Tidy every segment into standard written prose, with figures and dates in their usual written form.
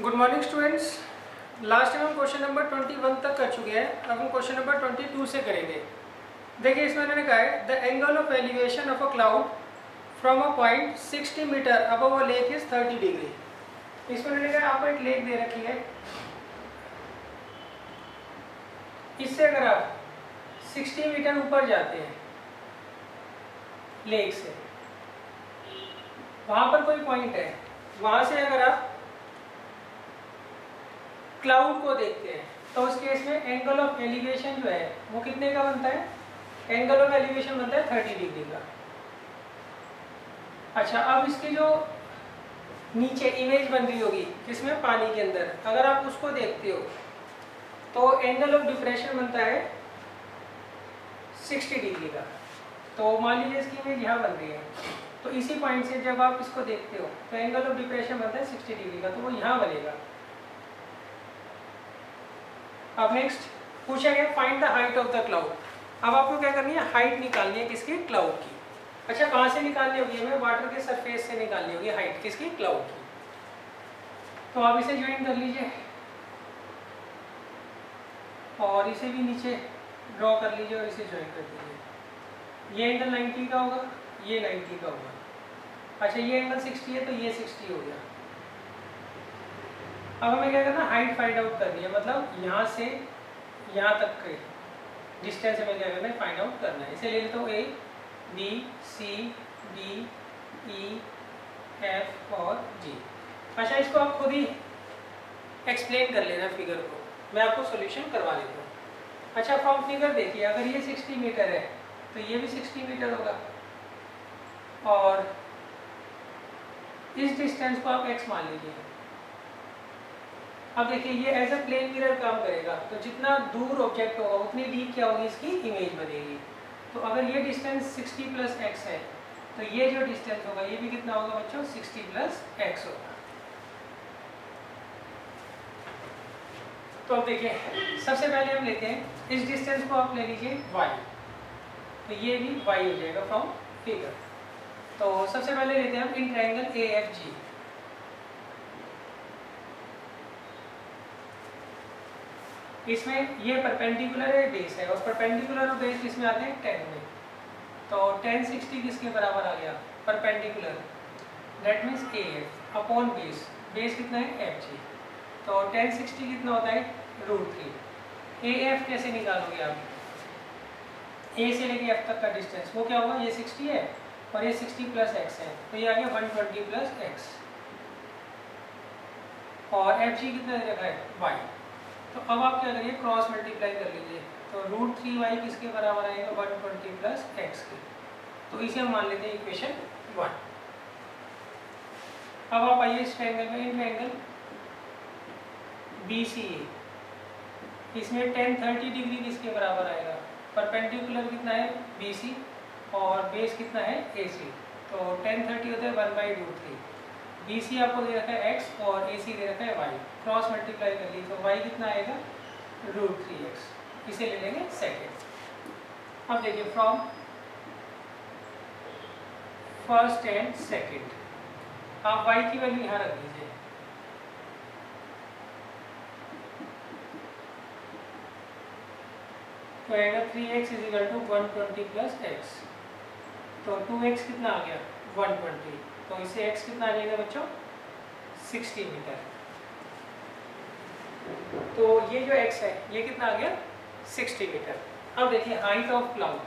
Good morning students. Last time हम question number 21 तक कर चुके हैं। अब हम क्वेश्चन नंबर 22 से करेंगे। देखिए इसमें उन्होंने कहा है the angle of elevation of a cloud from a point 60 metre above a lake is 30 degree. इसमें उन्होंने कहा आपको एक लेक दे रखी है, इससे अगर आप 60 मीटर ऊपर जाते हैं लेक से, वहां पर कोई पॉइंट है, वहां से अगर आप क्लाउड को देखते हैं तो उस केस में एंगल ऑफ एलिवेशन जो है वो कितने का बनता है? एंगल ऑफ एलिवेशन बनता है 30 डिग्री का। अच्छा, अब इसकी जो नीचे इमेज बन रही होगी किसमें, पानी के अंदर, अगर आप उसको देखते हो तो एंगल ऑफ डिप्रेशन बनता है 60 डिग्री का। तो मान लीजिए इसकी इमेज यहाँ बन रही है, तो इसी पॉइंट से जब आप इसको देखते हो तो एंगल ऑफ डिप्रेशन बनता है 60 डिग्री का, तो वो यहाँ बनेगा। अब नेक्स्ट पूछा गया find the height of the cloud. अब आपको क्या करनी है, हाइट निकालनी है किसकी, क्लाउड की। अच्छा, कहाँ से निकालनी होगी हमें? वाटर के सरफेस से निकालनी होगी हाइट किसकी, क्लाउड की। तो आप इसे ज्वाइन कर लीजिए और इसे भी नीचे ड्रॉ कर लीजिए और इसे ज्वाइन कर दीजिए। ये एंगल 90 का होगा, ये 90 का होगा। अच्छा, ये एंगल 60 है तो ये 60 हो गया। अब हमें क्या करना है, हाइट फाइंड आउट करनी है, मतलब यहाँ से यहाँ तक के डिस्टेंस हमें क्या करना है, फाइंड आउट करना है। इसे ले लेता हूँ A B C D E F और जी। अच्छा, इसको आप खुद ही एक्सप्लेन कर लेना फिगर को, मैं आपको सॉल्यूशन करवा देता हूँ। अच्छा, फ्रॉम फिगर देखिए, अगर ये 60 मीटर है तो ये भी 60 मीटर होगा और इस डिस्टेंस को आप x मान लीजिए। अब देखिए ये एज अ प्लेन मिरर काम करेगा, तो जितना दूर ऑब्जेक्ट होगा उतनी डीप क्या होगी, इसकी इमेज बनेगी। तो अगर ये डिस्टेंस 60 प्लस x है तो ये जो डिस्टेंस होगा ये भी कितना होगा बच्चों, 60 प्लस x होगा। तो अब देखिए सबसे पहले हम लेते हैं इस डिस्टेंस को, आप ले लीजिए y, तो ये भी y हो जाएगा फ्रॉम फिगर। तो सबसे पहले लेते हैं हम इन ट्रायंगल AFG। इसमें ये परपेंडिकुलर है, बेस है, और परपेंडिकुलर और बेस इसमें आते हैं 10 में। तो 10 60 किसके बराबर आ गया, perpendicular, that means AF upon base. Base कितना है, FG। तो 10 60 कितना होता है, √3। AF कैसे निकालोगे आप, A से लेके F तक का डिस्टेंस, वो क्या होगा, ये 60 है और ये 60 प्लस x है, तो ये आ गया 120 प्लस x। और FG कितना दे रखा है, y। तो अब आप क्या करिए, क्रॉस मल्टीप्लाई कर लीजिए, तो √3y किसके बराबर आएगा, 120 प्लस x के। तो इसे हम मान लेते हैं इक्वेशन 1। अब आप आइए इस ट्रायंगल में, इन ट्रायंगल BCA, इसमें 10 30 डिग्री किसके बराबर आएगा, परपेंडिकुलर कितना है BC और बेस कितना है AC। तो 10 30 होता है 1/√3। BC आपको दे रखा है x और AC दे रखा है y, क्रॉस मल्टीप्लाई कर लीजिए, तो y कितना आएगा, √3x। इसे ले लेंगे सेकेंड। अब देखिए फ्रॉम फर्स्ट एंड सेकेंड, आप y की वैल्यू यहाँ रख दीजिए। तो आएगा 3x = 120 प्लस x। तो 2x कितना आ गया, 120। तो इसे x कितना आ जाएगा बच्चों, 60 मीटर। तो ये जो x है ये कितना आ गया, 60 मीटर। अब देखिए height of cloud,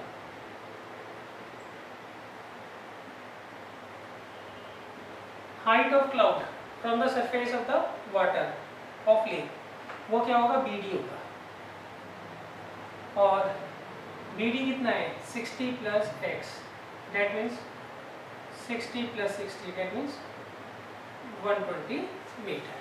height of cloud from the surface of the water of lake, वो क्या होगा, BD होगा। और BD कितना है, 60 plus x, that means 60 plus 60, that means 120 metre.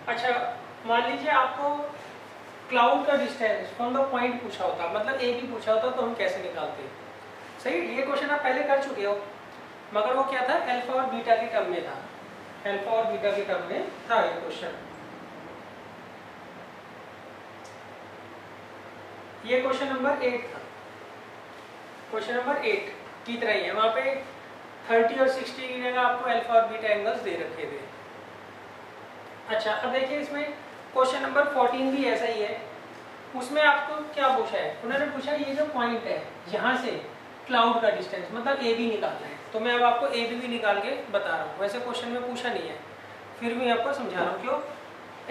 अच्छा, मान लीजिए आपको क्लाउड का डिस्टेंस फ्रॉम द पॉइंट पूछा होता, मतलब A भी पूछा होता, तो हम कैसे निकालते हैं। सही, ये क्वेश्चन आप पहले कर चुके हो, मगर वो क्या था, अल्फा और बीटा के टर्म में था, अल्फा और बीटा के टर्म में था ये क्वेश्चन। ये क्वेश्चन नंबर 8 था, क्वेश्चन नंबर 8 की तरह ही है, वहाँ पे 30 और 60 की जगह आपको अल्फा और बीटा एंगल्स दे रखे थे। अच्छा, अब देखिए इसमें क्वेश्चन नंबर 14 भी ऐसा ही है, उसमें आपको क्या पूछा है, उन्होंने पूछा ये जो पॉइंट है यहाँ से क्लाउड का डिस्टेंस मतलब ए बी निकालना है, तो मैं अब आपको ए बी भी निकाल के बता रहा हूँ, वैसे क्वेश्चन में पूछा नहीं है, फिर भी आपको समझा रहा हूँ, क्यों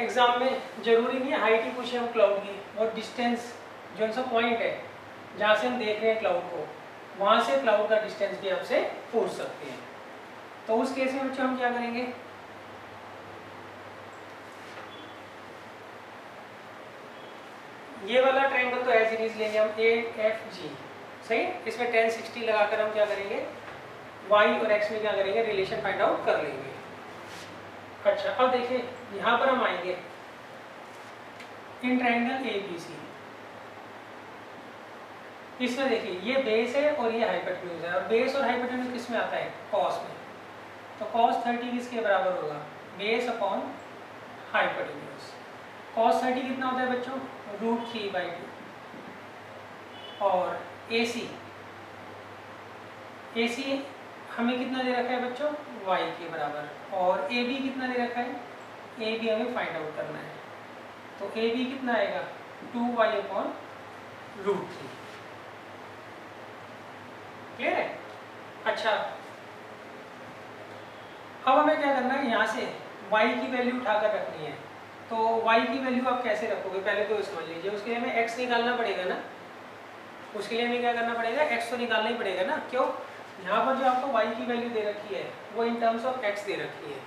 एग्जाम में जरूरी नहीं है हाइट ही पूछे हम क्लाउड की, और डिस्टेंस जो सा पॉइंट है जहाँ से हम देख रहे हैं क्लाउड को, वहाँ से क्लाउड का डिस्टेंस भी आपसे पूछ सकते हैं। तो उस केस में बच्चों हम क्या करेंगे, ये वाला ट्रायंगल तो एज इट इज लेंगे हम, ए एफ जी, सही, इसमें 10 60 लगाकर हम क्या करेंगे, वाई और एक्स में क्या करेंगे, रिलेशन फाइंड आउट कर लेंगे। अच्छा, अब देखिए यहाँ पर हम आएंगे इन ट्रायंगल ए बी सी, इसमें देखिए ये बेस है और ये हाइपोटेन्यूज है, और बेस और हाइपोटेन्यूज किस में आता है, कॉस में, तो कॉस 30 किसके बराबर होगा, बेस अपॉन हाइपोटेन्यूज। कॉस 30 कितना होता है बच्चों, √3/2, और AC हमें कितना दे रखा है बच्चों, y के बराबर, और AB कितना दे रखा है, AB हमें फाइंड आउट करना है, तो AB कितना आएगा, 2y/√3, क्लियर है। अच्छा, अब हमें क्या करना है, यहाँ से y की वैल्यू उठाकर रखनी है, तो y की वैल्यू आप कैसे रखोगे, पहले तो समझ लीजिए, उसके लिए हमें x निकालना पड़ेगा ना, उसके लिए हमें क्या करना पड़ेगा, x तो निकालना ही पड़ेगा ना, क्यों, यहाँ पर जो आपको y की वैल्यू दे रखी है वो इन टर्म्स ऑफ x दे रखी है,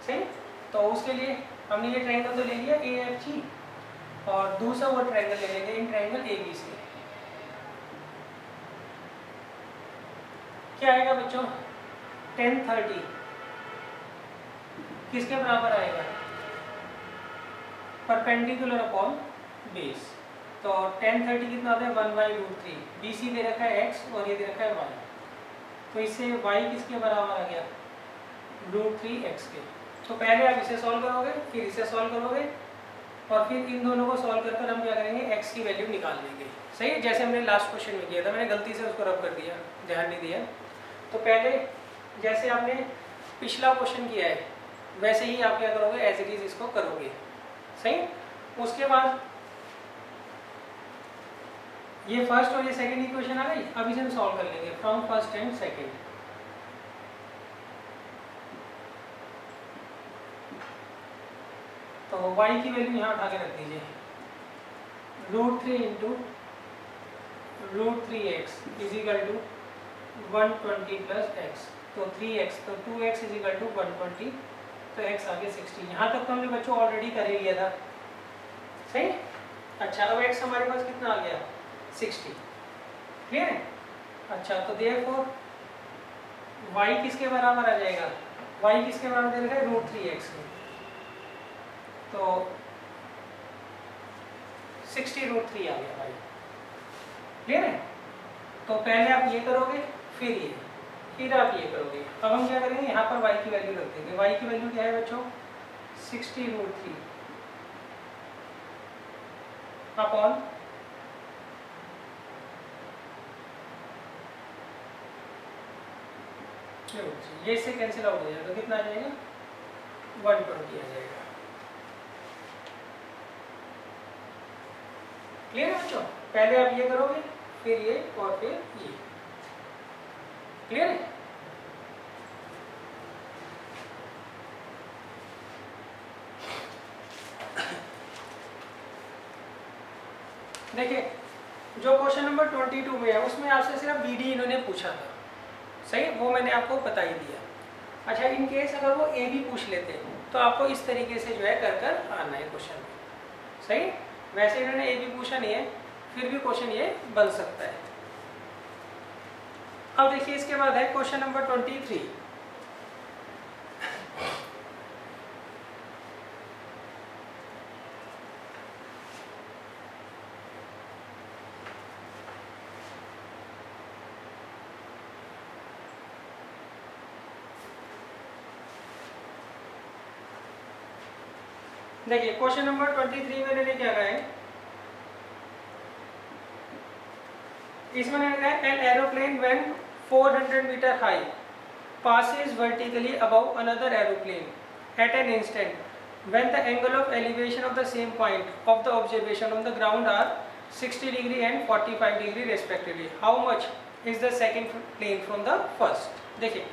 सही, तो उसके लिए हमने ये ट्रायंगल तो ले लिया AFG, और दूसरा वो ट्रायंगल ले लेंगे इन ट्रायंगल ABC, क्या आएगा बच्चों, 1030 किसके बराबर आएगा, परपेंडिकुलर अपॉन बेस, तो 1030 कितना होता है, 1/√3, BC दे रखा है x और ये दे रखा है y, तो इससे y किसके बराबर आ गया, √3x के। तो पहले आप इसे सॉल्व करोगे, फिर इसे सॉल्व करोगे, और फिर इन दोनों को सॉल्व कर हम क्या करेंगे, x की वैल्यू निकाल लेंगे, सही है, जैसे हमने लास्ट क्वेश्चन में किया था, मैंने गलती से उसको रब कर दिया, ध्यान नहीं दिया, तो पहले जैसे आपने पिछला क्वेश्चन किया है वैसे ही आप क्या करोगे, एज इट इज इसको करोगे, सही। उसके बाद ये फर्स्ट और ये सेकंड इक्वेशन आ गई, अब इसे हम सॉल्व कर लेंगे फ्रॉम फर्स्ट एंड सेकंड। तो y की वैल्यू यहाँ उठा के रख दीजिए, √3 into √3x is equal to 120 plus x, तो 3x, तो 2x इज इक्वल टू 120, तो x आगे 60, यहाँ तक तो हमने बच्चों ऑलरेडी कर ही लिया था, सही। अच्छा, अब x हमारे पास कितना आ गया, 60, क्लियर है। अच्छा, तो देयरफॉर y किसके बराबर आ जाएगा, y किसके बराबर दे रखा है, √3x में, तो 60√3 आ गया y, क्लियर है। तो पहले आप ये करोगे, फिर ये, फिर आप ये करोगे, अब हम क्या करेंगे, यहाँ पर y की वैल्यू रख देंगे, y की वैल्यू क्या है बच्चों, 60√3 अपॉन ये इससे कैंसिल आउट हो जाएगा, तो कितना आ जाएगा, 120 आ जाएगा, क्लियर है बच्चों। पहले आप ये करोगे, फिर ये, और फिर ये, क्लियर है। देखिए जो क्वेश्चन नंबर 22 में है उसमें आपसे सिर्फ BD इन्होंने पूछा था, सही, वो मैंने आपको बता ही दिया। अच्छा, इन केस अगर वो AB पूछ लेते तो आपको इस तरीके से जो है कर आना है क्वेश्चन, सही। वैसे इन्होंने AB पूछा नहीं है, फिर भी क्वेश्चन ये बन सकता है। अब देखिए इसके बाद है क्वेश्चन नंबर 23, देखिए क्वेश्चन नंबर 23 में मैंने क्या कहा है, इसमें मैंने कहा है an aeroplane when 400 metre high passes vertically above another aeroplane at an instant when the angle of elevation of the same point of the observation on the ground are 60 degree and 45 degree respectively. How much is the second plane from the first? देखिए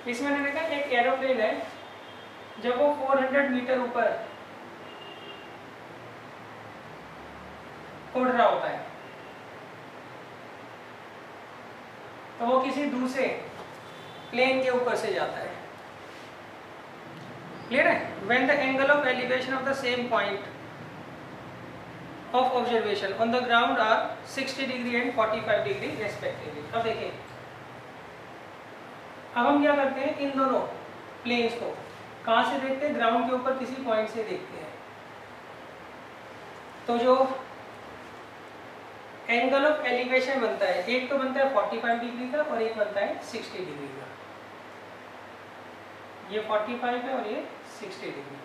इसमें मैंने कहा एक aeroplane है, जब वो 400 metre ऊपर उड़ रहा होता है तो वो किसी दूसरे प्लेन के ऊपर से जाता है, क्लियर है? When the angle of elevation of the same point of observation on the ground are 60 degree and 45 degree respectively. अब देखिए अब हम क्या करते हैं, इन दोनों प्लेन्स को कहाँ से देखते हैं, ग्राउंड के ऊपर किसी पॉइंट से देखते हैं। तो जो एंगल ऑफ एलिवेशन बनता है, एक तो बनता है 45 डिग्री का और एक बनता है 60 डिग्री का। ये 45 है और ये 60 डिग्री।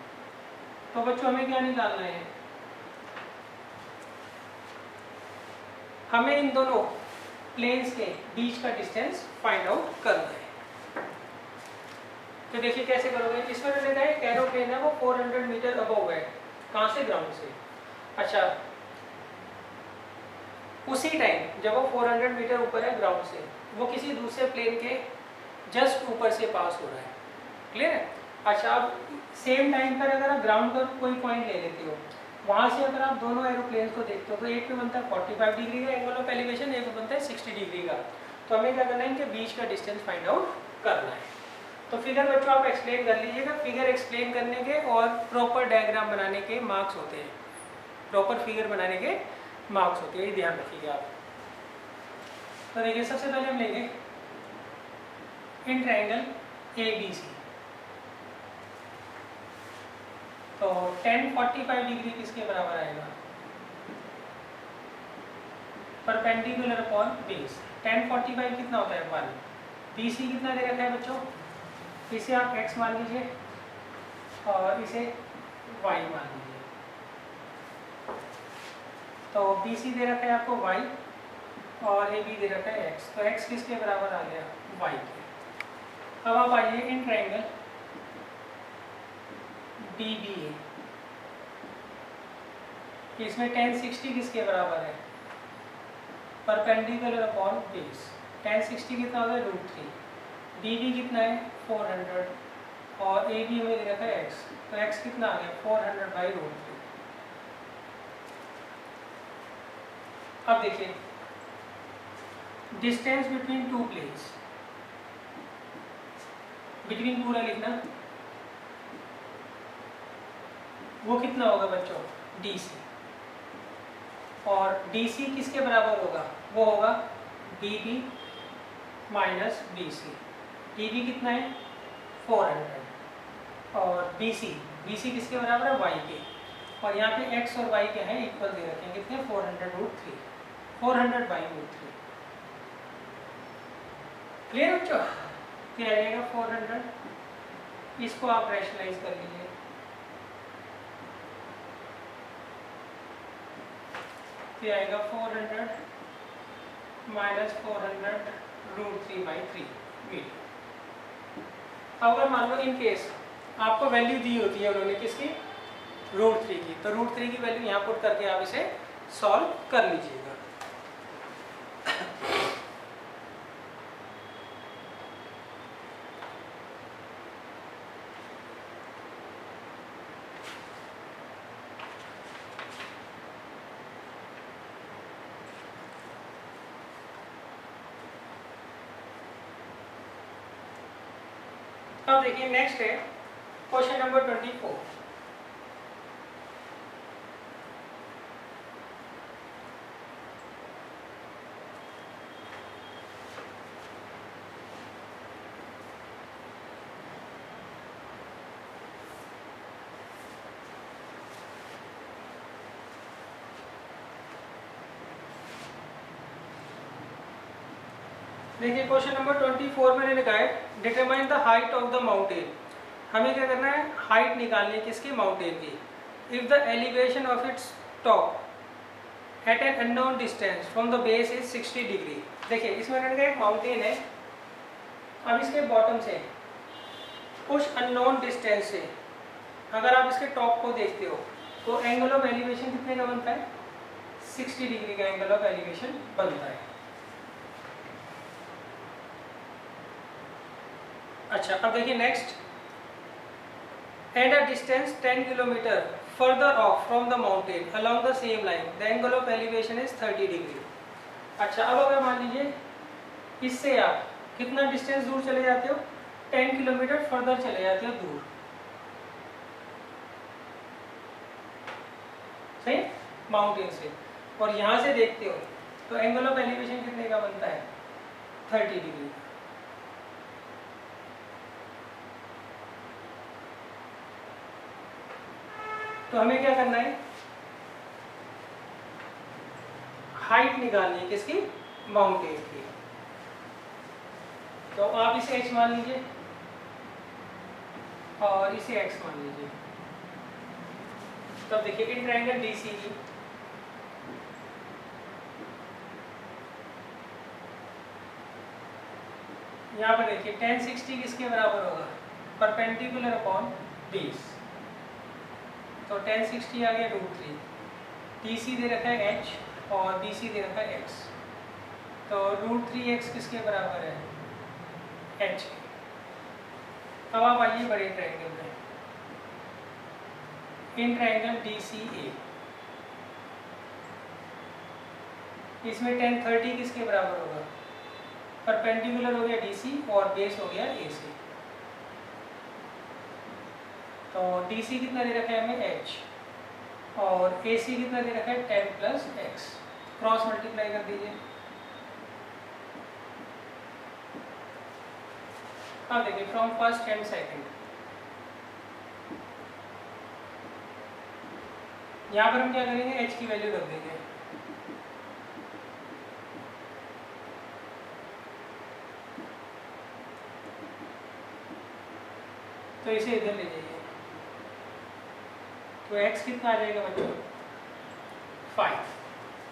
तो बच्चों हमें क्या निकालना है, हमें इन दोनों प्लेन्स के बीच का डिस्टेंस फाइंड आउट करना है। तो देखिए कैसे करोगे, इसमें मैंने कहा एक एरोप्लेन है वो 400 मीटर अबव है, कहाँ से, ग्राउंड से। अच्छा उसी टाइम जब वो 400 मीटर ऊपर है ग्राउंड से, वो किसी दूसरे प्लेन के जस्ट ऊपर से पास हो रहा है, क्लियर है? अच्छा अब सेम टाइम पर अगर आप ग्राउंड पर कोई पॉइंट ले लेते हो, वहाँ से अगर आप दोनों एरोप्लेन को देखते हो तो एक पे बनता है 45 डिग्री का एंगल ऑफ एलिवेशन, एक पे बनता है 60 डिग्री का। तो हमें क्या करना है, इनके बीच का डिस्टेंस फाइंड आउट करना है। तो फिगर बच्चों आप एक्सप्लेन कर लीजिएगा, फिगर एक्सप्लेन करने के और प्रॉपर डायग्राम बनाने के मार्क्स होते हैं, प्रॉपर फिगर बनाने के मार्क्स होते हैं, ये ध्यान रखिएगा आप। तो देखिए सबसे पहले हम लेंगे इन ट्रायंगल ABC। तो tan 45 डिग्री किसके बराबर आएगा, परपेंडिकुलर अपॉन बेस। tan 45 कितना होता है 1, BC कितना दे रखा है बच्चों, इसे आप x मान लीजिए और इसे y मान लीजिए। तो BC दे रखा है आपको y और AB दे रखा है x, तो x किसके बराबर आ गया, y के। अब आप आइए इन ट्रायंगल DBA, इसमें tan 60 किसके बराबर है, परपेंडिकुलर अपॉन बेस। tan 60 कितना होगा √3, DB कितना है 400 और AB हमें दे रखा है x, तो x कितना आ गया 400/√3। अब देखिए distance between two planes, between पूरा लिखना, वो कितना होगा बच्चों DC, और DC किसके बराबर होगा, वो होगा DB माइनस BC। DB कितना है 400 और BC किसके बराबर है y के, और यहाँ पे x और y के हैं इक्वल दे रखे हैं, कितने 400/√3, 400/√3। क्लियर बच्चों, क्या आएगा 400, इसको आप रैशनलाइज कर लीजिए। क्या आएगा 400 माइनस 400√3/3 मीटर। अगर मान लो इन केस आपको वैल्यू दी होती है उन्होंने किसकी, √3 की, तो √3 की वैल्यू यहाँ पुट करके आप इसे सॉल्व कर लीजिएगा। अब देखिए नेक्स्ट है क्वेश्चन नंबर 24। देखिए क्वेश्चन नंबर 24 में लिखा है determine the height of the mountain. हमें क्या करना है, हाइट निकालनी है किसकी, माउंटेन की। if the elevation of its top at an unknown distance from the base is 60 degree। देखिए इसमें उन्होंने एक माउंटेन है, अब इसके बॉटम से उस अननोन डिस्टेंस से अगर आप इसके टॉप को देखते हो तो एंगल ऑफ एलिवेशन कितने का बनता है, 60 डिग्री का एंगल ऑफ एलिवेशन बनता है। अच्छा अब देखिए next, at a distance 10 kilometre further of from the mountain along the same line the angle of elevation is 30 degree. अच्छा अब अगर मान लीजिए इससे आप कितना डिस्टेंस दूर चले जाते हो, 10 किलोमीटर फर्दर चले जाते हो दूर, सही, माउंटेन से, और यहाँ से देखते हो तो एंगल ऑफ एलिवेशन कितने का बनता है, 30 डिग्री। तो हमें क्या करना है, हाइट निकालनी है किसकी, माउंटेन की। तो आप इसे h मान लीजिए और इसे x मान लीजिए। तब देखिए इन ट्रायंगल DCE यहाँ पर देखिए tan 60 किसके बराबर होगा, परपेंडिकुलर अपॉन बेस, तो tan 60 आ गया √3, DC दे रखा है h और BC दे रखा है x, तो √3x किसके बराबर है, h। अब आप आइए बड़े ट्रायंगल में, इन ट्रायंगल DCA, इसमें tan 30 किसके बराबर होगा, परपेंडिकुलर हो गया DC और बेस हो गया AC, तो DC कितना दे रखा है हमें h और AC कितना दे रखा है 10 प्लस x, क्रॉस मल्टीप्लाई कर दीजिए। अब देखिए फ्रॉम फर्स्ट एंड सेकंड, यहाँ पर हम क्या करेंगे, h की वैल्यू रख देंगे, तो इसे इधर ले जाइए, तो x कितना आ जाएगा बच्चों, 5,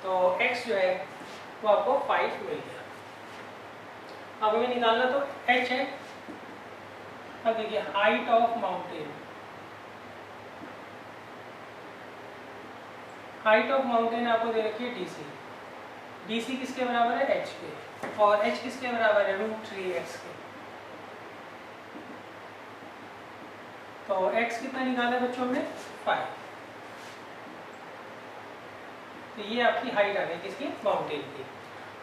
तो x जो है वो आपको 5 मिल गया। अब हमें निकालना तो h है। अब देखिए height of mountain, height of mountain आपको दे रखी है DC, DC किसके बराबर है, h के, और h किसके बराबर है, √3x के, तो x कितना निकाला है बच्चों हमने, 5, तो ये आपकी हाइट आ गई किसकी, माउंटेन की।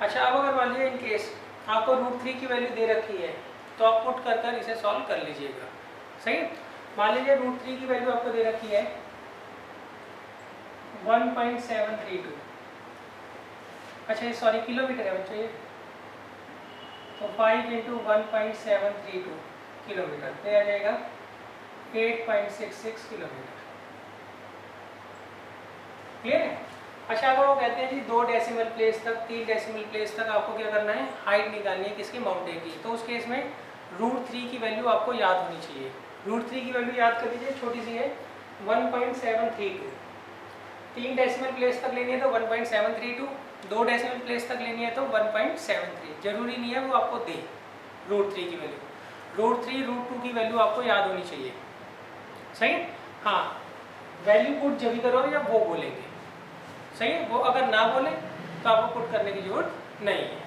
अच्छा अब अगर मान लीजिए इन केस आपको √3 की वैल्यू दे रखी है तो आप पुट कर कर इसे सॉल्व कर लीजिएगा, सही। मान लीजिए √3 की वैल्यू आपको दे रखी है 1.732, अच्छा ये सॉरी किलोमीटर है बच्चों ये, तो 5 × 1.732 किलोमीटर, तो आ जाएगा 8.66 किलोमीटर, क्लियर है। अच्छा अगर वो कहते हैं जी 2 डेसिमल प्लेस तक, 3 डेसिमल प्लेस तक आपको क्या करना है, हाइट निकालनी है किसकी, माउंटेन की, तो उस केस में √3 की वैल्यू आपको याद होनी चाहिए। √3 की वैल्यू याद कर लीजिए, छोटी सी है 1.732, 3 डेसिमल प्लेस तक लेनी है तो 1.732, 2 डेसिमल प्लेस तक लेनी है तो 1.73, जरूरी नहीं है वो आपको दे √3 की वैल्यू, √3 √2 की वैल्यू आपको याद होनी चाहिए, सही। हाँ वैल्यू पुट जब भी करोगे जब वो बोलेंगे, सही है, वो अगर ना बोले तो आपको पुट करने की जरूरत नहीं है।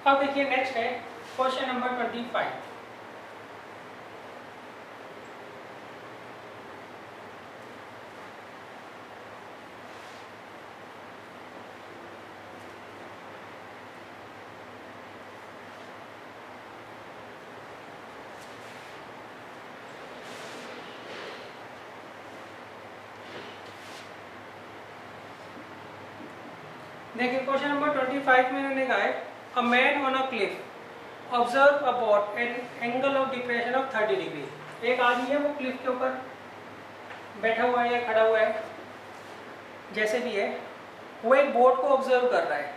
अब देखिए नेक्स्ट है क्वेश्चन नंबर 25। देखिए क्वेश्चन नंबर 25 में इन्होंने कहा है a man on a cliff observe about an angle of depression of 30 degree एक आदमी है वो क्लिफ के ऊपर बैठा हुआ है या खड़ा हुआ है, जैसे भी है, वो एक बोर्ड को ऑब्जर्व कर रहा है,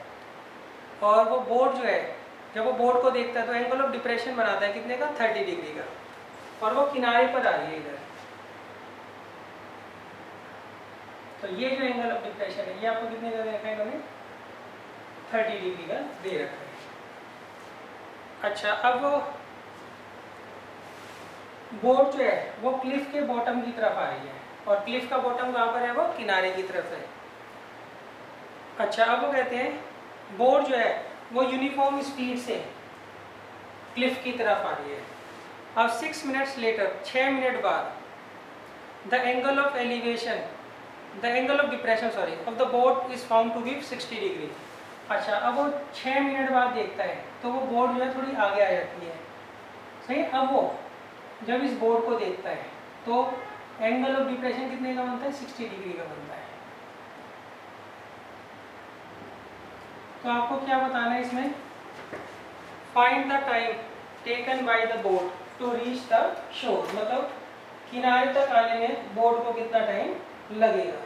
और वो बोर्ड जो है, जब वो बोर्ड को देखता है तो एंगल ऑफ डिप्रेशन बनाता है कितने का, 30 डिग्री का, और वो किनारे पर आ रही है इधर। तो ये जो एंगल ऑफ डिप्रेशन है ये आपको कितने का दे रखा है इन्होंने, 30 डिग्री का दे रखा है। अच्छा, अब वो बोर्ड जो है वो क्लिफ के बॉटम की तरफ आ रही है, और क्लिफ का बॉटम कहाँ पर है, वो किनारे की तरफ है। अच्छा, अब वो कहते हैं बोर्ड जो है वो यूनिफॉर्म स्पीड से क्लिफ की तरफ आ रही है। अब 6 मिनट्स लेटर, 6 मिनट बाद, the angle of elevation, the angle of depression sorry of the board is found to be 60 degree. अच्छा, अब वो 6 मिनट बाद देखता है तो वो बोर्ड जो है थोड़ी आगे आ जाती है, सही। अब वो जब इस बोर्ड को देखता है तो एंगल ऑफ डिप्रेशन कितने का बनता है, 60 डिग्री का बनता है। तो आपको क्या बताना है इसमें, find the time taken by the board to reach the shore, मतलब किनारे तक आने में बोर्ड को कितना टाइम लगेगा,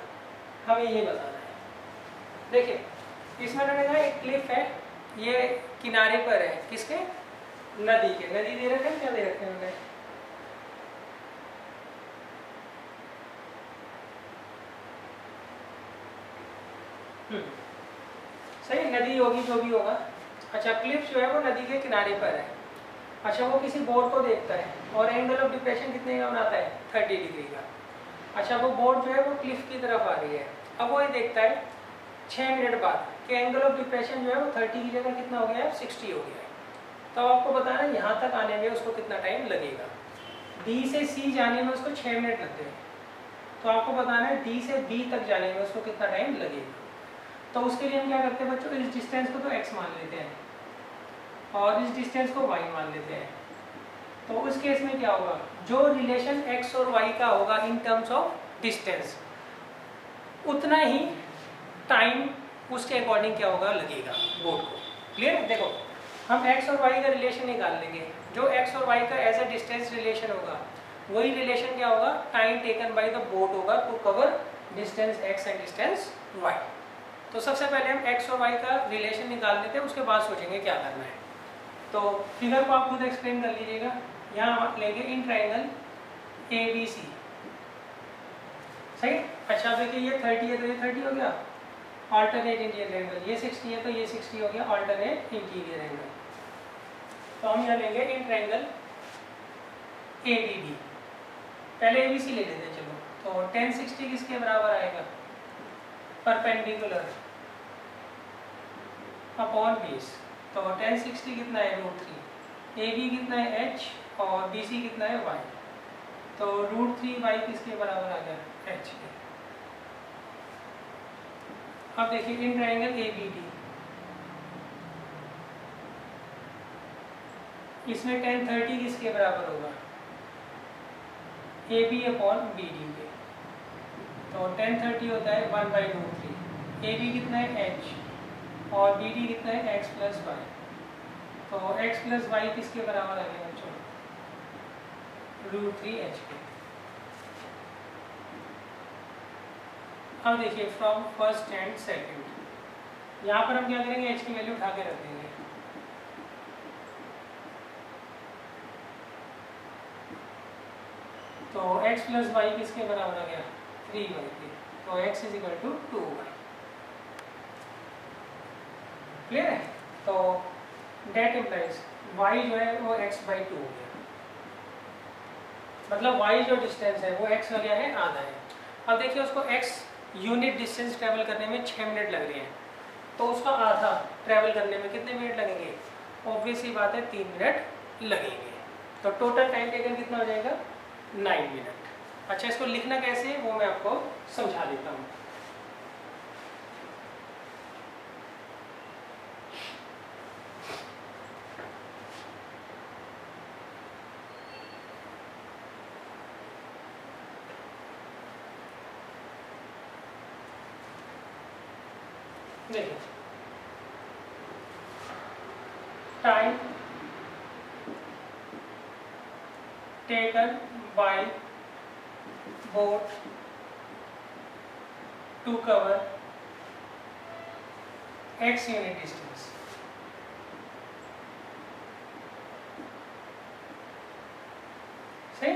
हमें ये बताना है। देखिए, इसमें उन्होंने कहा एक क्लिफ है, ये किनारे पर है, किसके, नदी के। नदी दे रखे हैं, क्या दे रखे हैं उन्होंने, सही, नदी होगी जो भी होगा। अच्छा, क्लिफ जो है वो नदी के किनारे पर है। अच्छा, वो किसी बोर्ड को देखता है और एंगल ऑफ डिप्रेशन कितने का बनाता है, 30 डिग्री का। अच्छा, वो बोर्ड जो है वो क्लिफ की तरफ आ रही है। अब वो ये देखता है 6 मिनट बाद कि एंगल ऑफ डिप्रेशन जो है वो 30 की जगह कितना हो गया है, 60 हो गया है। तो आपको बताना है यहाँ तक आने में उसको कितना टाइम लगेगा। डी से सी जाने में उसको 6 मिनट लगते हैं, तो आपको बताना है डी से बी तक जाने में उसको कितना टाइम लगेगा। तो उसके लिए हम क्या करते हैं बच्चों, इस डिस्टेंस को तो x मान लेते हैं और इस डिस्टेंस को y मान लेते हैं। तो उस केस में क्या होगा, जो रिलेशन x और y का होगा इन टर्म्स ऑफ डिस्टेंस, उतना ही टाइम उसके अकॉर्डिंग क्या होगा, लगेगा बोर्ड को। क्लियर है? देखो, हम x और y का रिलेशन निकाल लेंगे, जो x और y का एज अ डिस्टेंस रिलेशन होगा वही रिलेशन क्या होगा, time taken by the board होगा to cover distance x and distance y। तो सबसे पहले हम x और y का रिलेशन निकाल लेते हैं, उसके बाद सोचेंगे क्या करना है। तो फिगर को आप खुद एक्सप्लेन कर लीजिएगा। यहाँ आप लेंगे इन ट्राइंगल ABC, सही। अच्छा, देखिए ये 30 है तो ये 30 हो गया अल्टरनेट इंटीरियर एंगल, ये 60 है तो ये 60 हो गया अल्टरनेट इंटीरियर एंगल। तो हम यहाँ लेंगे इन ट्राइंगल ADB, पहले ABC ले लेते हैं। चलो, तो 10 60 किसके बराबर आएगा, परपेंडिकुलर अपॉन बेस। तो 10 60 कितना है, √3। AB कितना है, h, और BC कितना है, y। तो √3y किसके बराबर आ गया, h के। अब देखिए इन ट्राइंगल ABD, इसमें 10 30 किसके बराबर होगा, AB अपॉन BD के। तो 10 30 होता है 1/√3। AB कितना है, h, और BD कितना है, x + y। तो x + y किसके बराबर आ गया बच्चों, √3h के। अब देखिए फ्रॉम फर्स्ट एंड सेकंड, यहाँ पर हम क्या करेंगे, h की वैल्यू उठा के रख देंगे। तो x + y किसके बराबर आ गया, 3y के। तो x = 2y। क्लियर है? तो डेट इम्प्लाइज y जो है वो x/2 हो गया, मतलब y जो डिस्टेंस है वो x हो गया है, आधा है। अब देखिए उसको x यूनिट डिस्टेंस ट्रैवल करने में 6 मिनट लग रहे हैं, तो उसका आधा ट्रैवल करने में कितने मिनट लगेंगे, ऑब्वियस सी बात है 3 मिनट लगेंगे। तो टोटल टाइम टेकन कितना हो जाएगा, 9 मिनट। अच्छा, इसको लिखना कैसे है वो मैं आपको समझा देता हूँ। देखिए, time taken Y boat to cover x unit distance. सही?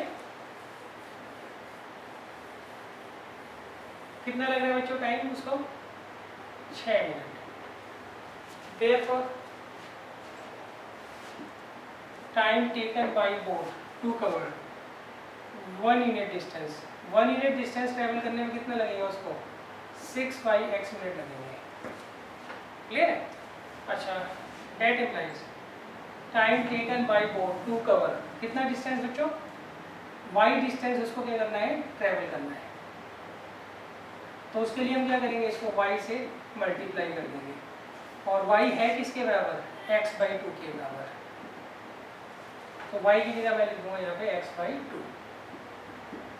कितना लग रहा है बच्चों टाइम उसको? 6 minute. Therefore, time taken by boat to cover 1 unit distance. 1 unit distance travel करने में कितना लगेगा उसको? 6/x मिनट लगेंगे. क्लियर है? अच्छा, that implies time taken by boat to cover कितना डिस्टेंस बच्चों? y डिस्टेंस उसको क्या करना है? ट्रेवल करना है. तो उसके लिए हम क्या करेंगे? इसको y से मल्टीप्लाई कर देंगे और y है किसके बराबर? x/2 के बराबर. तो y की जगह मैं लिख दूंगा यहाँ पे x/2.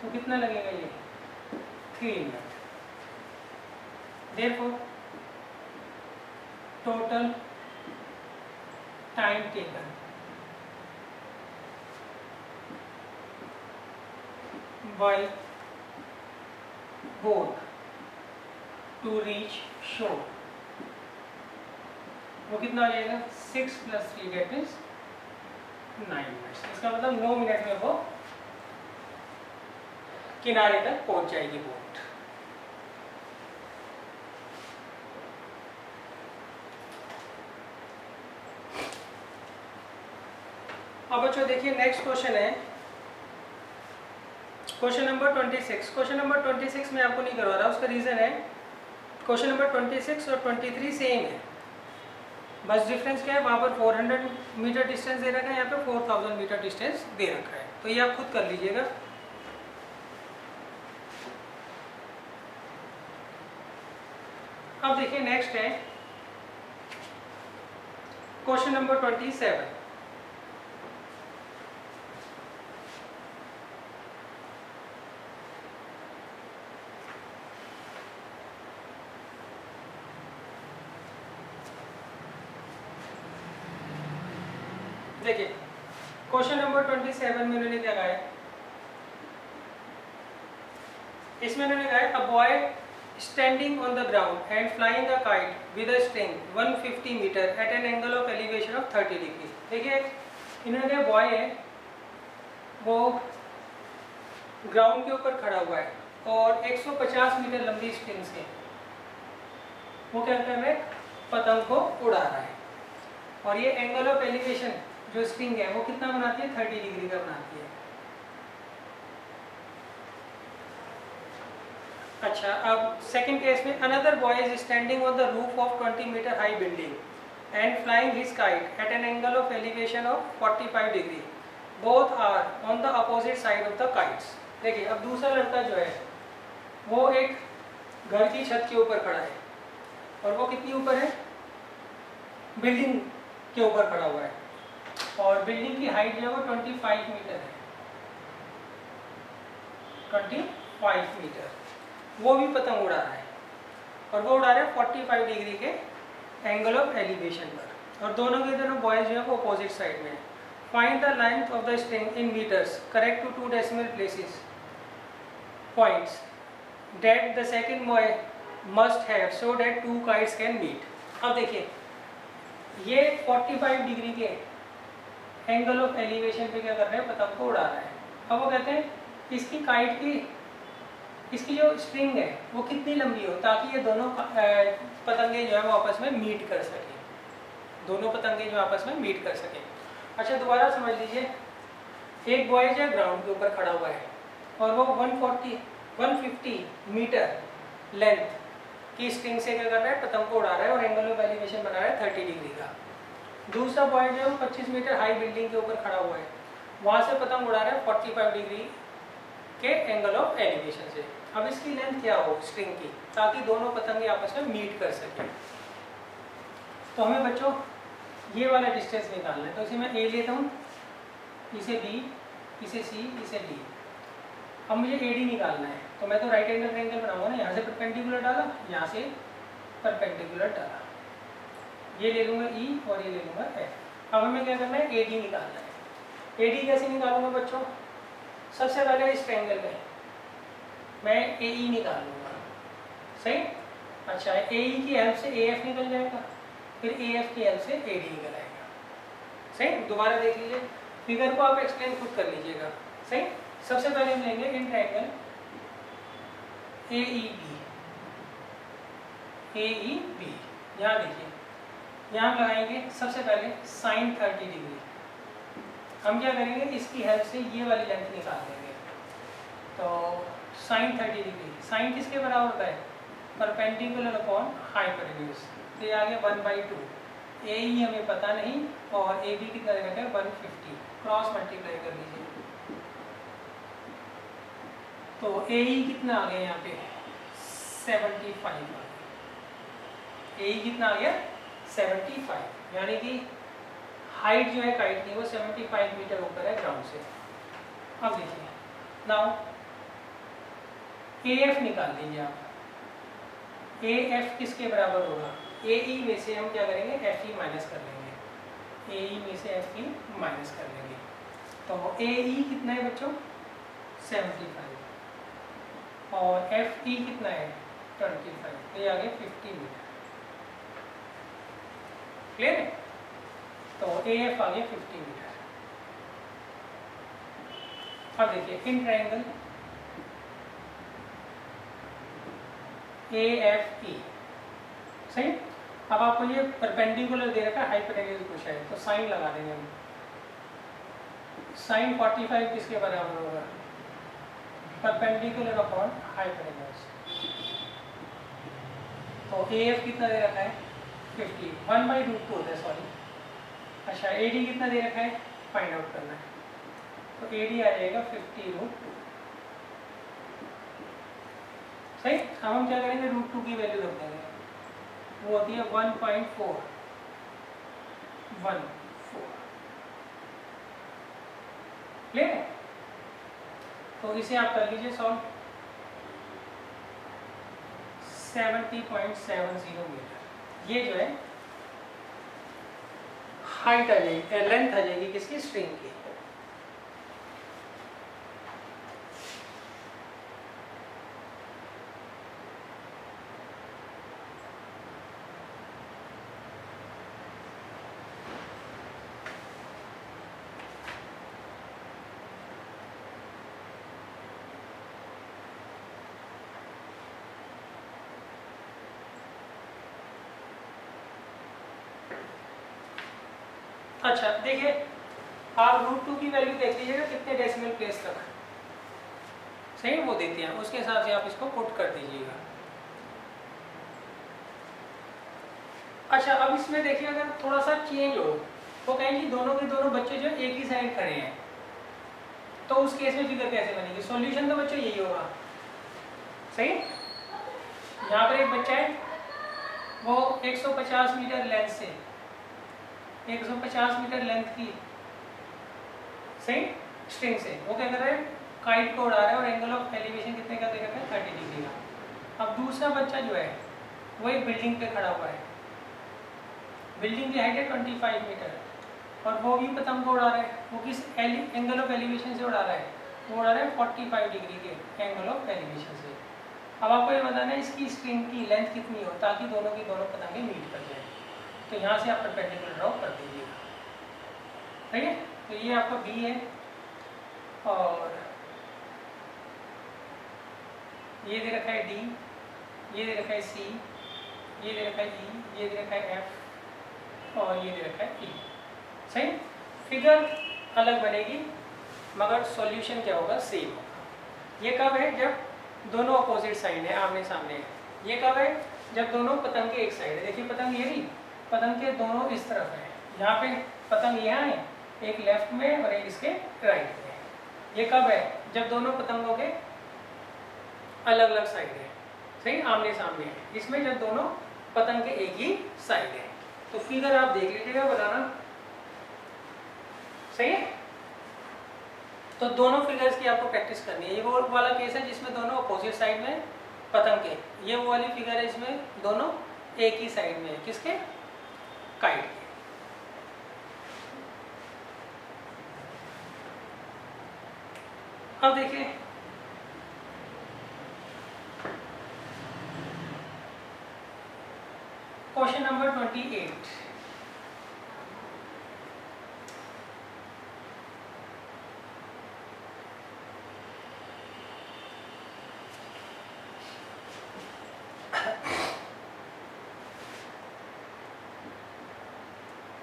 तो कितना लगेगा ये? 3 minute. Therefore, total time taken by boat to reach shore वो कितना आ जाएगा? 6 + 3 that means 9 मिनट्स. इसका मतलब 9 मिनट में वो किनारे तक पहुंच जाएगी बोट. अब बच्चों देखिए नेक्स्ट क्वेश्चन है क्वेश्चन नंबर 26. क्वेश्चन नंबर 26 में आपको नहीं करवा रहा, उसका रीज़न है क्वेश्चन नंबर 26 और 23 सेम है, बस डिफरेंस क्या है? वहाँ पर 400 मीटर डिस्टेंस दे रखा है, यहाँ पे 4000 मीटर डिस्टेंस दे रखा है. तो ये आप खुद कर लीजिएगा. अब देखिए नेक्स्ट है क्वेश्चन नंबर 27. देखिए क्वेश्चन नंबर 27 में उन्होंने क्या कहा है? इसमें उन्होंने कहा है a boy standing on the ground and flying a kite with a string 150 metre at an angle of elevation of 30 degree. देखिए इन्होंने कहा बॉय है वो ग्राउंड के ऊपर खड़ा हुआ है और 150 मीटर लंबी स्ट्रिंग से वो क्या कर रहा है? पतंग को उड़ा रहा है. और ये एंगल ऑफ एलिवेशन जो स्ट्रिंग है वो कितना बनाती है? 30 डिग्री का बनाती है. अच्छा, अब सेकंड केस में another boy is standing on the roof of 20 metre high building and flying his kite at an angle of elevation of 45 degree. Both are on the opposite side of the kites. देखिए अब दूसरा लड़का जो है वो एक घर की छत के ऊपर खड़ा है और वो कितनी ऊपर है? बिल्डिंग के ऊपर खड़ा हुआ है और बिल्डिंग की हाइट जो है वो 25 मीटर है. 25 मीटर. वो भी पतंग उड़ा रहा है और वो उड़ा रहा है 45 डिग्री के एंगल ऑफ एलिवेशन पर और दोनों के दोनों बॉयज जो है वो अपोजिट साइड में है. Find the length of the string in metres correct to 2 decimal places points that the second boy must have so that 2 kites can meet. अब देखिए ये 45 डिग्री के एंगल ऑफ एलिवेशन पे क्या कर रहे हैं? पतंग को उड़ा रहा है. अब वो कहते हैं इसकी काइट की इसकी जो स्ट्रिंग है वो कितनी लंबी हो ताकि ये दोनों पतंगे जो है वो आपस में मीट कर सके. दोनों पतंगे जो आपस में मीट कर सके. अच्छा दोबारा समझ लीजिए, एक बॉय जो है ग्राउंड के ऊपर खड़ा हुआ है और वो 150 मीटर लेंथ की स्ट्रिंग से क्या कर रहा है? पतंग को उड़ा रहा है और एंगल ऑफ एलिवेशन बना रहा है 30 डिग्री का. दूसरा बॉय जो है वो 25 मीटर हाई बिल्डिंग के ऊपर खड़ा हुआ है, वहाँ से पतंग उड़ा रहा है 45 डिग्री के एंगल ऑफ एलिवेशन से. अब इसकी लेंथ क्या हो स्ट्रिंग की ताकि दोनों पतंगे आपस में मीट कर सकें? तो हमें बच्चों ये वाला डिस्टेंस निकालना है. तो इसे मैं ए लेता हूँ, इसे बी, इसे सी, इसे डी. अब मुझे ए डी निकालना है तो मैं तो राइट एंगल ट्रायंगल बनाऊंगा ना. यहाँ से परपेंडिकुलर डाला, यहाँ से परपेंडिकुलर डाला, ये ले लूँगा ई और ये ले लूँगा एफ. अब हमें क्या करना है? ए डी निकालना है. ए डी कैसे निकालूंगा बच्चों? सबसे पहले इस ट्रायंगल में मैं ए ई निकाल लूँगा, सही। अच्छा, ए ई की हेल्प से ए एफ निकल जाएगा, फिर ए एफ की हेल्प से ए डी निकल आएगा, सही। दोबारा देख लीजिए, फिगर को आप एक्सप्लेन खुद कर लीजिएगा, सही। सबसे पहले हम लेंगे in triangle A E B, A E B. यहाँ देखिए, यहाँ लगाएंगे सबसे पहले साइन 30 डिग्री। हम क्या करेंगे, इसकी हेल्प से ये वाली लेंथ निकाल देंगे। तो साइन 30 डिग्री, साइन किसके बराबर होता है, परपेंडिकुलर अपॉन हाइपोटेन्यूज। तो ये आ गया 1/2। ए ई हमें पता नहीं, और ए बी कितना दे रखा है 150, क्रॉस मल्टीप्लाई कर लीजिए। तो ए ई कितना आ गया यहाँ पे 75 आ गया। ए ई कितना आ गया 75, यानी कि हाइट जो है काइट की वो 75 मीटर ऊपर है ग्राउंड से। अब देखिए, नाउ ए एफ निकाल दीजिए आप। ए एफ किसके बराबर होगा, ए ई में से हम क्या करेंगे, एफ ई माइनस कर लेंगे। ए ई में से एफ ई माइनस कर लेंगे। तो ए ई कितना है बच्चों 75, और एफ ई कितना है 25, तो ये आ गया 50 मीटर। क्लियर है। तो ए एफ आ गया 50 मीटर। अब देखिए इन ट्रायंगल ए एफ ई, सही। अब आपको ये परपेंडिकुलर दे रखा है, हाइपोटेन्यूज पूछा है, तो साइन लगा देंगे हम। साइन 45 किसके बराबर होगा, परपेंडिकुलर अपॉन हाइपोटेन्यूज। तो ए एफ कितना दे रखा है 50, 1/√2 होता है, सॉरी। अच्छा, ए डी कितना दे रखा है, फाइंड आउट करना है। तो ए डी आ जाएगा 50√2, सही। अब हम क्या करेंगे, √2 की वैल्यू रख देंगे, वो होती है 1.414। क्लियर है। तो इसे आप कर लीजिए सॉल्व। 70.70 मीटर, ये जो है हाइट आ जाएगी, लेंथ आ जाएगी किसकी, स्ट्रिंग की। अच्छा देखिए, आप √2 की वैल्यू देख लीजिएगा कितने डेसिमल प्लेस तक, सही वो देते हैं, उसके हिसाब से आप इसको पुट कर दीजिएगा। अच्छा, अब इसमें देखिए अगर थोड़ा सा चेंज हो, वो कहेंगे दोनों के दोनों बच्चे जो एक ही साइड खड़े हैं, तो उस केस में फिगर कैसे बनेगी। सॉल्यूशन तो बच्चों यही होगा, सही। यहाँ पर एक बच्चा है, वो 150 मीटर लेंथ से, 150 मीटर लेंथ की, सही, स्ट्रिंग से वो क्या कर रहा है, काइट को उड़ा रहा है, और एंगल ऑफ एलिवेशन कितने का दे रखा है 30 डिग्री का। अब दूसरा बच्चा जो है वो एक बिल्डिंग पे खड़ा हुआ है, बिल्डिंग की हाइट है 25 मीटर, और वो भी पतंग को उड़ा रहा है। वो किस एंगल ऑफ एलिवेशन से उड़ा रहा है, वो उड़ा रहा है 45 डिग्री के एंगल ऑफ एलिवेशन से। अब आपको ये बताना है इसकी स्ट्रिंग की लेंथ कितनी हो, ताकि दोनों की दोनों पतंगें मीट कर जाए। तो यहाँ से आप परपेंडिकुलर ड्रॉ कर दीजिएगा, ठीक है। तो ये आपका बी है, और ये दे रखा है डी, ये दे रखा है सी, ये दे रखा है ई, ये दे रखा है एफ, और ये दे रखा है ई, सही। फिगर अलग बनेगी मगर सॉल्यूशन क्या होगा, सेम होगा। ये कब है, जब दोनों अपोजिट साइड है, आमने सामने है। ये कब है, जब दोनों पतंग के एक साइड है। देखिए पतंग ये नहीं, पतंग के दोनों इस तरफ है, यहाँ पे पतंग यहाँ है, एक लेफ्ट में और एक इसके राइट में। ये कब है, जब दोनों पतंगों के अलग अलग साइड है, सही, आमने सामने है। इसमें जब दोनों पतंग के एक ही साइड है। तो फिगर आप देख लीजिएगा बनाना, सही है। तो दोनों फिगर्स की आपको प्रैक्टिस करनी है। ये वो वाला केस है जिसमें दोनों अपोजिट साइड में पतंग के, ये वो वाली फिगर है इसमें दोनों एक ही साइड में है, किसके, काइट के। अब देखिए क्वेश्चन नंबर 28।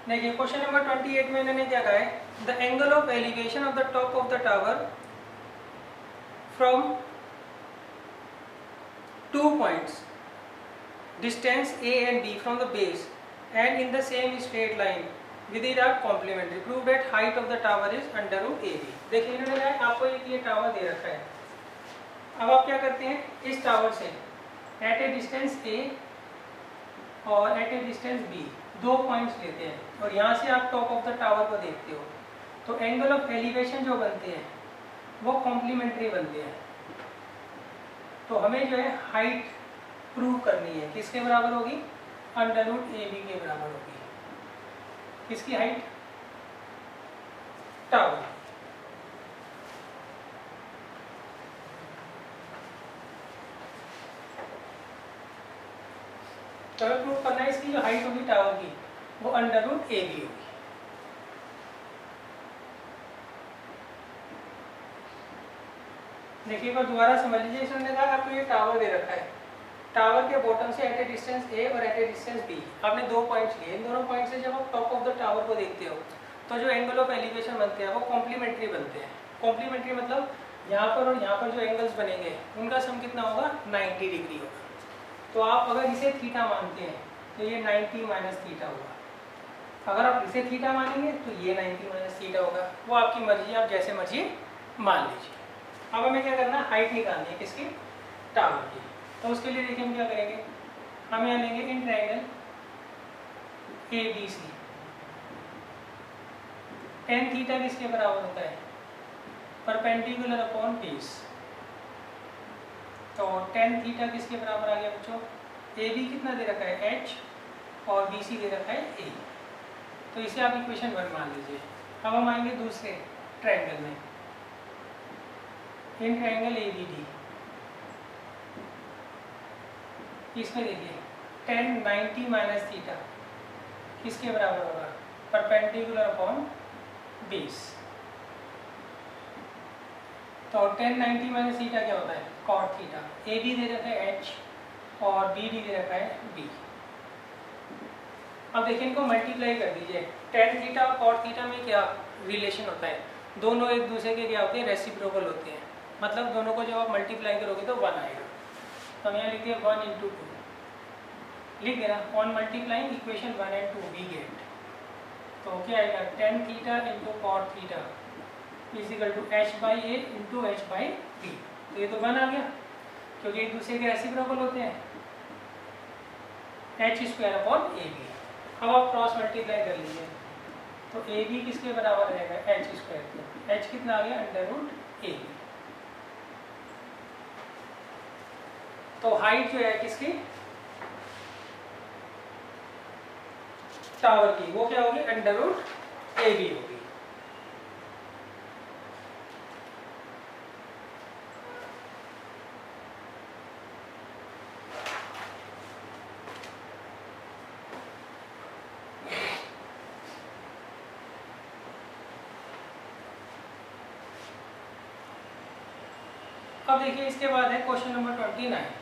देखिए क्वेश्चन नंबर 28 में इन्होंने क्या कहा है, the angle of elevation of the top of the tower from 2 points distance a and b from the base and in the same straight line with it are complementary, prove that height of the tower is under root ab। देखिए इन्होंने कहा आपको एक ये tower दे रखा है, अब आप क्या करते हैं, इस टावर से एट ए डिस्टेंस a और at a distance b 2 points लेते हैं और यहाँ से आप टॉप ऑफ द टावर को देखते हो, तो एंगल ऑफ एलिवेशन जो बनते हैं वो कॉम्प्लीमेंट्री बनते हैं। तो हमें जो है हाइट प्रूव करनी है, किसके बराबर होगी, अंडर रूट ए बी के बराबर होगी। किसकी हाइट, टावर। तो हमें प्रूव करना है इसकी जो हाइट होगी टावर की वो अंडर रूट ए बी होगी। देखिए एक बार दोबारा समझ लीजिए, इसने कहा आपको ये टावर दे रखा है, टावर के बॉटम से एट ए डिस्टेंस ए और एट ए डिस्टेंस बी आपने 2 पॉइंट्स लिए, इन दोनों पॉइंट से जब आप टॉप ऑफ द टावर को देखते हो तो जो एंगल ऑफ एलिवेशन बनते हैं वो कॉम्प्लीमेंट्री बनते हैं। कॉम्प्लीमेंट्री मतलब यहाँ पर और यहाँ पर जो एंगल्स बनेंगे उनका सम कितना होगा, 90 डिग्री होगा। तो आप अगर इसे थीटा मानते हैं तो ये 90 माइनस थीटा होगा, अगर आप इसे थीटा मानेंगे तो ये 90 माइनस थीटा होगा, वो आपकी मर्जी, आप जैसे मर्जी मान लीजिए। अब हमें क्या करना है, हाइट निकालनी है किसकी, टावर की। तो उसके लिए देखिए हम क्या करेंगे, हम यहाँ लेंगे in triangle A B C, tan theta किसके बराबर होता है, परपेंडिकुलर अपॉन बेस। तो tan थीटा किसके बराबर आ गया बच्चों, ए बी कितना दे रखा है h और बी सी दे रखा है a, तो इसे आप इक्वेशन 1 मान लीजिए। अब हम आएंगे दूसरे ट्रायंगल में, in triangle A B D, इसमें देखिए tan 90 माइनस थीटा किसके बराबर होगा, परपेंडिकुलर अपॉन बेस। तो tan 90 माइनस थीटा क्या होता है, cot थीटा। ए बी दे रखा है h और बी डी दे रखा है b। अब देखिए इनको मल्टीप्लाई कर दीजिए, tan थीटा और cot थीटा में क्या रिलेशन होता है, दोनों एक दूसरे के क्या होते हैं, रेसिप्रोकल होते हैं, मतलब दोनों को जब आप मल्टीप्लाई करोगे तो 1 आएगा। तो हम यहाँ लिखते हैं 1 × 2 लिख देना, on multiplying equation 1 and 2 we get, तो क्या आएगा tan theta into cot theta is equal to h/a into h/b। तो ये तो 1 आ गया क्योंकि एक दूसरे के रेसिप्रोकल होते हैं, h² अपॉन ए बी। अब आप क्रॉस मल्टीप्लाई कर लीजिए, तो ए बी किसके बराबर रहेगा, h² के, h कितना आ गया अंडर रूट ए बी। तो हाइट जो है किसकी, टावर की, वो क्या होगी, अंडर रूट ए बी होगी। अब देखिए इसके बाद है क्वेश्चन नंबर 29।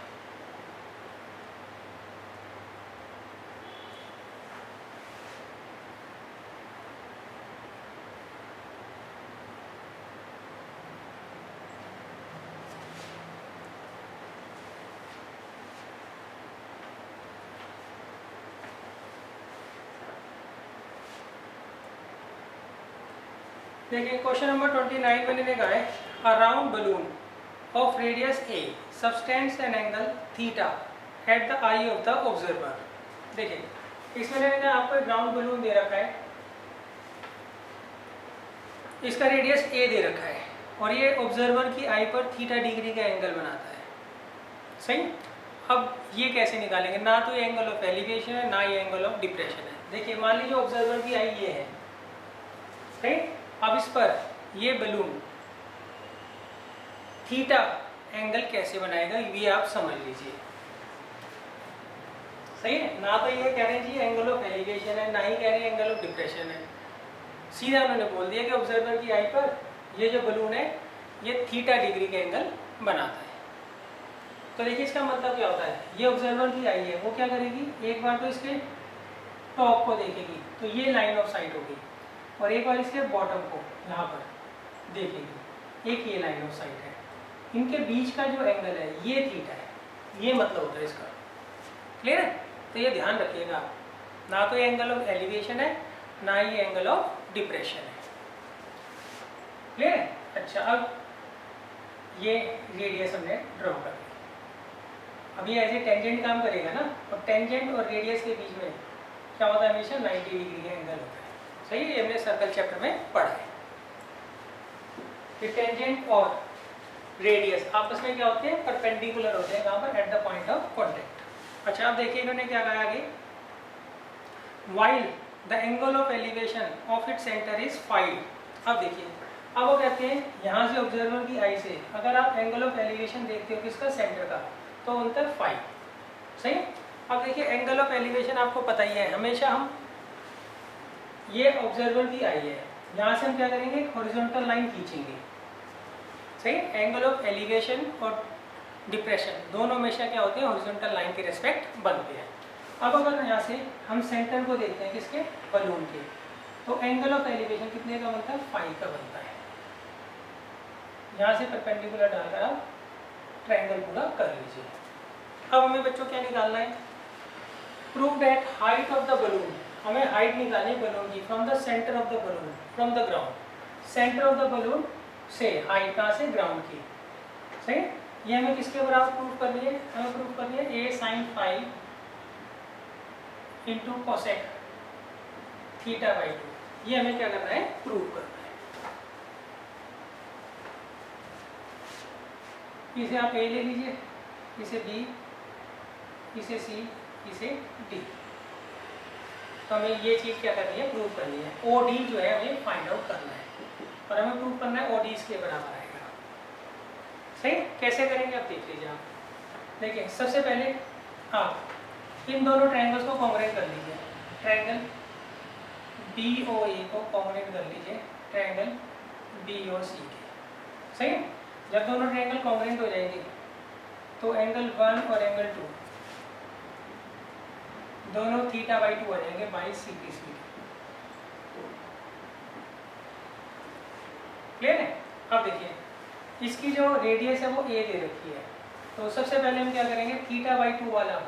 देखिए क्वेश्चन नंबर 29 मैंने कहा है, अ round balloon of radius a subtends an angle theta at the eye of the observer। देखिए इसमें मैंने कहा आपको एक राउंड बलून दे रखा है, इसका रेडियस a दे रखा है और ये ऑब्जर्वर की आई पर थीटा डिग्री का एंगल बनाता है, सही। अब ये कैसे निकालेंगे, ना तो ये एंगल ऑफ एलिवेशन है ना ये एंगल ऑफ डिप्रेशन है। देखिए मान लीजिए ऑब्जर्वर की आई ये है, सही। अब इस पर ये बलून थीटा एंगल कैसे बनाएगा ये आप समझ लीजिए। सही है ना? तो ये कह रहे हैं जी एंगल ऑफ एलिवेशन है, ना ही कह रहे हैं एंगल ऑफ डिप्रेशन है। सीधा उन्होंने बोल दिया कि ऑब्जर्वर की आई पर ये जो बलून है ये थीटा डिग्री का एंगल बनाता है। तो देखिए इसका मतलब क्या होता है, ये ऑब्जर्वर की आई है वो क्या करेगी, एक बार तो इसके टॉप को देखेगी तो ये लाइन ऑफ साइट होगी, और एक बार इसके बॉटम को यहाँ पर देखेगी, एक ये लाइन ऑफ साइट है। इनके बीच का जो एंगल है ये थीटा है, ये मतलब होता है इसका। क्लियर है? तो ये ध्यान रखिएगा, ना तो ये एंगल ऑफ एलिवेशन है ना ये एंगल ऑफ डिप्रेशन है। क्लियर है? अच्छा, अब ये रेडियस हमने ड्रॉ कर दी। अभी ऐसे टेंजेंट काम करेगा ना, और टेंजेंट और रेडियस के बीच में क्या होता है, हमेशा 90 डिग्री का एंगल होता है। सही है? ये हमने सर्कल चैप्टर में पढ़ा है। टेंजेंट और रेडियस आपस में क्या होते हैं, परपेंडिकुलर होते हैं, कहाँ पर, at the point of contact. अच्छा, अब देखिए इन्होंने क्या कहा आगे, while the angle of elevation of it centre is 5। अब देखिए, अब वो कहते हैं यहाँ से ऑब्जर्वर की आई से अगर आप एंगल ऑफ एलिवेशन देखते हो किसका, सेंटर का, तो अंतर 5। सही? अब देखिए एंगल ऑफ एलिवेशन आपको पता ही है, हमेशा हम ये ऑब्जर्वर की आई है, यहाँ से हम क्या करेंगे, हॉरिजॉन्टल लाइन खींचेंगे। सही? एंगल ऑफ एलिवेशन और डिप्रेशन दोनों हमेशा क्या होते हैं, हॉरिजॉन्टल लाइन के रेस्पेक्ट बनते हैं। अब अगर यहाँ से हम सेंटर को देखते हैं किसके, बलून के, तो एंगल ऑफ एलिवेशन कितने का बनता है, 5 का बनता है। यहाँ से परपेंडिकुलर डालकर आप ट्रायंगल पूरा कर लीजिए। अब हमें बच्चों क्या निकालना है, prove that height of the balloon, हमें हाइट निकालनी है बलून की, from the centre of the balloon, from the ground. Centre of the balloon से हाइट कहाँ से, ग्राउंड की। सही? ये हमें किसके बराबर प्रूव करनी है, हमें प्रूव करनी है a sin 5 into cosec theta by 2। ये हमें क्या करना है, प्रूव करना है। इसे आप a ले लीजिए, इसे b, इसे c, इसे d। तो हमें ये चीज़ क्या करनी है, प्रूव करनी है। OD जो है हमें फाइंड आउट करना है, और हमें प्रूव करना है OD इसके बराबर आएगा। सही? कैसे करेंगे आप देख लीजिए। आप देखिए, सबसे पहले आप इन दोनों ट्रायंगल्स को कॉन्ग्रुएंट कर लीजिए। ट्रायंगल BOA को कॉन्ग्रुएंट कर लीजिए ट्रायंगल BOC के। सही है? जब दोनों ट्रायंगल कॉन्ग्रुएंट हो जाएंगे तो एंगल 1 और एंगल 2 दोनों थीटा बाई 2 आ जाएंगे, बाई CPC। क्लियर है? अब देखिए इसकी जो रेडियस है वो a दे रखी है, तो सबसे पहले हम क्या करेंगे, थीटा बाई 2 वाला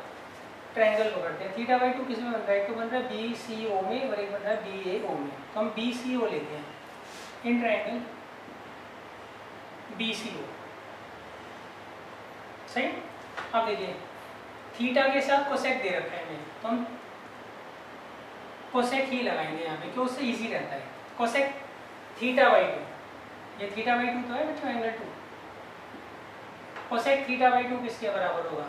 ट्रायंगल पकड़ते हैं। थीटा बाई 2 किस में बन रहा है, एक तो बन रहा है BCO में और एक बन रहा है BAO में। तो हम BCO लेते हैं इन ट्रायंगल BCO। सही? अब देखिए थीटा के साथ कोसेक दे रखा है हमें, तो हम कोसेक ही लगाएंगे यहाँ पे, क्यों, उससे इजी रहता है। कोसेक थीटा बाई 2, ये थीटा बाई 2 तो है बच्चों, एंगल 2। कोसेक थीटा बाई 2 किसके बराबर होगा,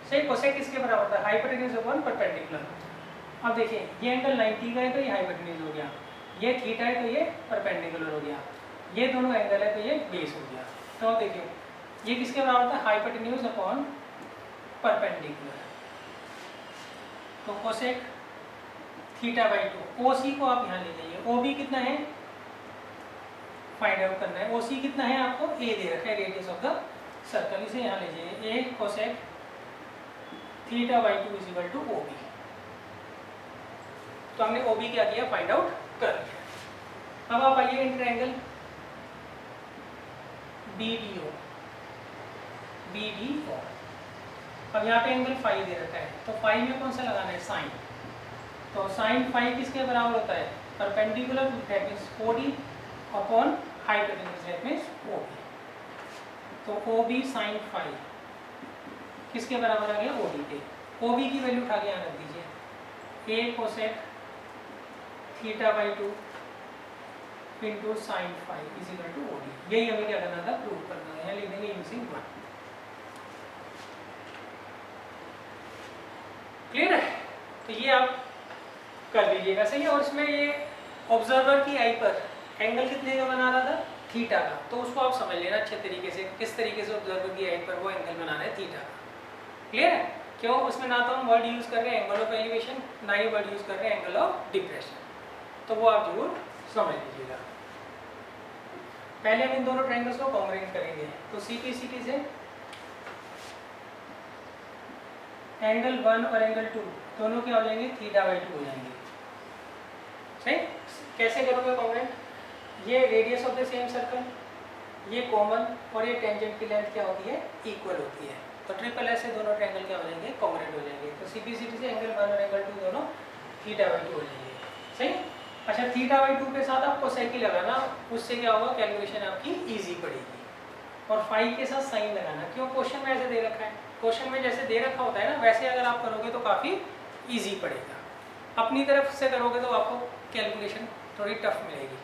सही, कोसेक किसके बराबर था, हाइपोटेन्यूज अपॉन परपेंडिकुलर। अब देखिए ये एंगल 90 का है तो ये हाइपोटेन्यूज हो गया, ये थीटा है तो ये परपेंडिकुलर हो गया, ये दोनों एंगल है तो ये बेस हो गया। तो देखिए ये किसके बराबर था, हाइपोटेन्यूज अपॉन परपेंडिकुलर। तो कोसेक थीटा बाई 2, OC को आप यहाँ ले जाइए। OB कितना है, फाइंड आउट करना है। OC कितना है आपको, a दे रखा है, रेडियस ऑफ द सर्कल, इसे यहाँ ले जाइए। a cosec theta by 2 is equal to OB। तो हमने OB क्या किया, फाइंड आउट कर लिया। अब आप आइए इन ट्रायंगल BDO। अब यहाँ पे एंगल 5 दे रखा है, तो 5 में कौन सा लगाना है, साइन। तो साइन 5 किसके बराबर होता है, perpendicular, that means OD upon hypotenuse, that means OB। तो OB साइन 5 किसके बराबर आ गया, OD के। OB की वैल्यू उठा के यहाँ रख दीजिए, a cosec theta by 2 into sine 5 is equal to OD। यही हमें क्या करना था, प्रूव करना है। यहाँ लिख देंगे यूजिंग 1। क्लियर है? तो ये आप कर लीजिएगा। सही है? और इसमें ये ऑब्जर्वर की आई पर एंगल कितने का बना रहा था, थीटा का, तो उसको आप समझ लेना अच्छे तरीके से किस तरीके से ऑब्जर्वर की हाइट पर वो एंगल बना रहे हैं थीटा का। क्लियर है? क्यों? उसमें ना तो हम वर्ड यूज़ कर रहे हैं एंगल ऑफ एलिवेशन, ना ही वर्ड यूज़ कर रहे हैं एंगल ऑफ डिप्रेशन, तो वो आप जरूर समझ लीजिएगा। पहले हम इन दोनों ट्रायंगल्स को कॉन्ग्रुएंट करेंगे। तो CPCT से एंगल 1 और एंगल 2 दोनों क्या हो जाएंगे? θ/2 हो जाएंगे। सही? कैसे करोगे कॉन्ग्रुएंट? ये radius of the same circle, ये कॉमन और ये टेंजेंट की लेंथ क्या होती है? इक्वल होती है। तो ट्रिपल एस से दोनों ट्रायंगल क्या हो जाएंगे? कॉन्ग्रुएंट हो जाएंगे। तो CPCT से एंगल 1 और एंगल 2 दोनों θ/2 हो जाएंगे। सही? अच्छा, θ/2 के साथ आपको सेक ही लगाना, उससे क्या होगा? कैलकुलेशन आपकी इजी पड़ेगी। और फाई के साथ साइन लगाना। क्यों? क्वेश्चन में ऐसे दे रखा है, क्वेश्चन में जैसे दे रखा होता है ना, वैसे अगर आप करोगे तो काफ़ी इजी पड़ेगा। अपनी तरफ से करोगे तो आपको कैलकुलेशन थोड़ी टफ मिलेगी।